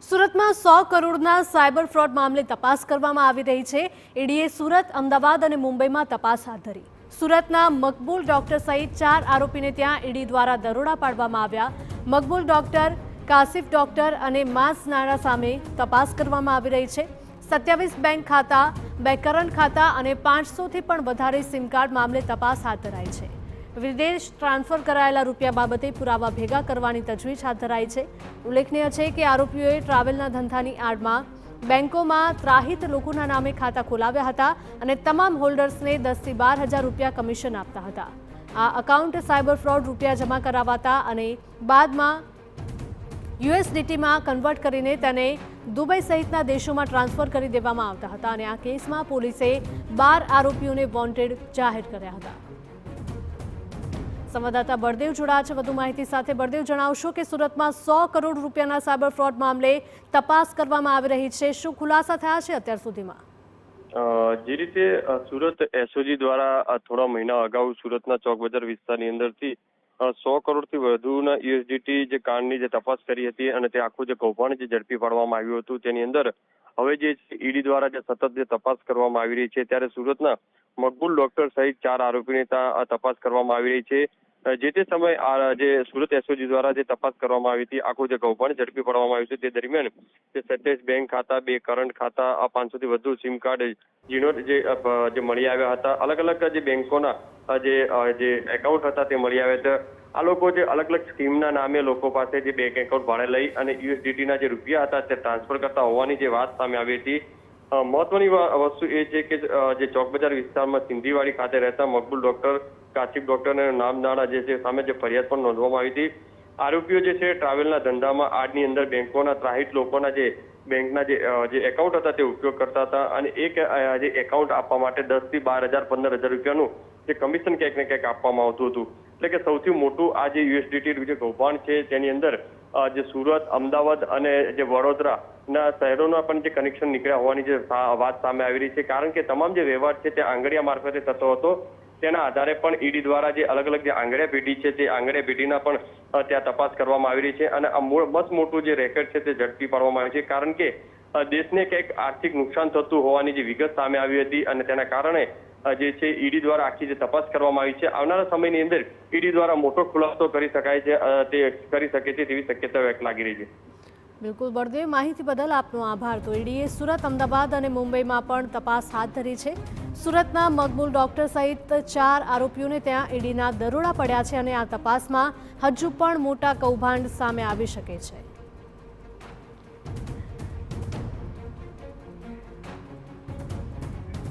સુરતમાં 100 કરોડના cyber fraud મામલે તપાસ કરવામાં આવી રહી છે। ઈડીએ સુરત, અમદાવાદ અને મુંબઈમાં તપાસ હાથ ધરી। સુરતના મકબૂલ ડોક્ટર સહિત 4 આરોપીને ત્યાં ઈડી દ્વારા દરોડા પાડવામાં આવ્યા। મકબૂલ ડોક્ટર, કાસિફ ડોક્ટર અને માસ નાણા સામે તપાસ કરવામાં આવી રહી છે। 27 બેંક ખાતા, 2 કરંટ ખાતા અને 500થી પણ વધારે સિમ કાર્ડ મામલે તપાસ હાથ ધરાઈ છે। વિદેશ ટ્રાન્સફર કરાયેલા રૂપિયા બાબતે પુરાવા ભેગા કરવાની તજવીજ હાથ ધરાઈ છે। ઉલ્લેખનીય છે કે આરોપીઓએ ટ્રાવેલના ધંધાની આડમાં બેંકોમાં ત્રાહિત લોકોના નામે ખાતા ખોલાવ્યા હતા અને તમામ હોલ્ડર્સને 10 થી 12 હજાર રૂપિયા કમિશન આપતા હતા। આ અકાઉન્ટ સાયબર ફ્રોડ રૂપિયા જમા કરાવાતા અને બાદમાં યુએસડીટીમાં કન્વર્ટ કરીને તેને દુબઈ સહિતના દેશોમાં ટ્રાન્સફર કરી દેવામાં આવતા હતા અને આ કેસમાં પોલીસે 12 આરોપીઓને વોન્ટેડ જાહેર કર્યા હતા। સંવાદદાતા બળદેવ જોડાયા છે વધુ માહિતી સાથે। બળદેવ, જણાવશો કે સુરતમાં 100 કરોડ રૂપિયાના સાયબર ફ્રોડ મામલે તપાસ કરવામાં આવી રહી છે, શું ખુલાસા થયા છે અત્યાર સુધીમાં? જે રીતે સુરત એસઓજી દ્વારા થોડા મહિના અગાઉ સુરતના ચોક બજાર વિસ્તારની અંદરથી 100 કરોડથી વધુના યુએસડીટી જે કાંડની જે તપાસ કરી હતી અને તે આખું જે કૌભાંડ જે ઝડપી પાડવામાં આવ્યું હતું તેની અંદર હવે જે ઈડી દ્વારા જે સતત જે તપાસ કરવામાં આવી રહી છે, ત્યારે સુરતના મકબૂલ ડોક્ટર સહિત 4 આરોપીની તપાસ કરવામાં આવી રહી છે। જે તે સમયે જે સુરત એસઓજી દ્વારા જે તપાસ કરવામાં આવી હતી, આખું જે કૌભાંડ ઝડપી પાડવામાં આવ્યું છે, તે દરમિયાન જે 27 બેંક ખાતા, 2 કરંટ ખાતા, 500થી વધુ સિમ કાર્ડ જે મળી આવ્યા હતા। અલગ અલગ જે બેંકોના જે એકાઉન્ટ હતા તે મળી આવ્યા હતા। આ લોકો જે અલગ અલગ સ્કીમના નામે લોકો પાસે જે બેંક એકાઉન્ટ ભાડે લઈ અને યુએસડીટીના જે રૂપિયા હતા તે ટ્રાન્સફર કરતા હોવાની જે વાત સામે આવી હતી। મહત્વની વસ્તુ એ છે કે જે ચોક બજાર વિસ્તારમાં સિંધીવાડી ખાતે રહેતા મકબૂલ ડોક્ટર, કાસિફ ડોક્ટરના નામ નાણા જે છે સામે જે ફરિયાદ પણ નોંધવામાં આવી હતી। આરોપીઓ જે છે ટ્રાવેલના ધંધામાં આડની અંદર બેંકોના ત્રાહિત લોકોના જે બેંકના જે એકાઉન્ટ હતા તે ઉપયોગ કરતા હતા અને એક જે એકાઉન્ટ આપવા માટે 10 થી 12 હજાર 15 હજાર રૂપિયાનું જે કમિશન ક્યાંક ને ક્યાંક આપવામાં આવતું હતું। એટલે કે સૌથી મોટું આ જે યુએસડીટી જે કૌભાંડ છે તેની અંદર જે સુરત, અમદાવાદ અને જે વડોદરાના શહેરોના પણ જે કનેક્શન નીકળ્યા હોવાની જે વાત સામે આવી રહી છે, કારણ કે તમામ જે વ્યવહાર છે તે આંગળીયા મારફતે થતો હતો। તેના આધારે પણ ઈડી દ્વારા જે અલગ અલગ જે આંગળીયા પેઢી છે તે આંગળીયા પેઢીના પણ ત્યાં તપાસ કરવામાં આવી રહી છે અને આ મસ્ત મોટું જે રેકેટ છે તે ઝડપી પાડવામાં આવ્યું છે, કારણ કે દેશને કંઈક આર્થિક નુકસાન થતું હોવાની જે વિગત સામે આવી હતી અને તેના કારણે જે છે ઈડી દ્વારા આખી જે તપાસ કરવામાં આવી છે, આવનારા સમયની અંદર ઈડી દ્વારા મોટો ખુલાસો કરી શકાય છે, તે કરી શકે છે તેવી શક્યતા લાગી રહી છે। બિલકુલ બળદેવ, માહિતી બદલ આપનો આભાર। તો ઈડીએ સુરત, અમદાવાદ અને મુંબઈમાં પણ તપાસ હાથ ધરી છે। સુરતના મકબૂલ ડોક્ટર સહિત 4 આરોપીઓને ત્યાં ઈડીના દરોડા પડ્યા છે અને આ તપાસમાં હજુ પણ મોટા કૌભાંડ સામે આવી શકે છે।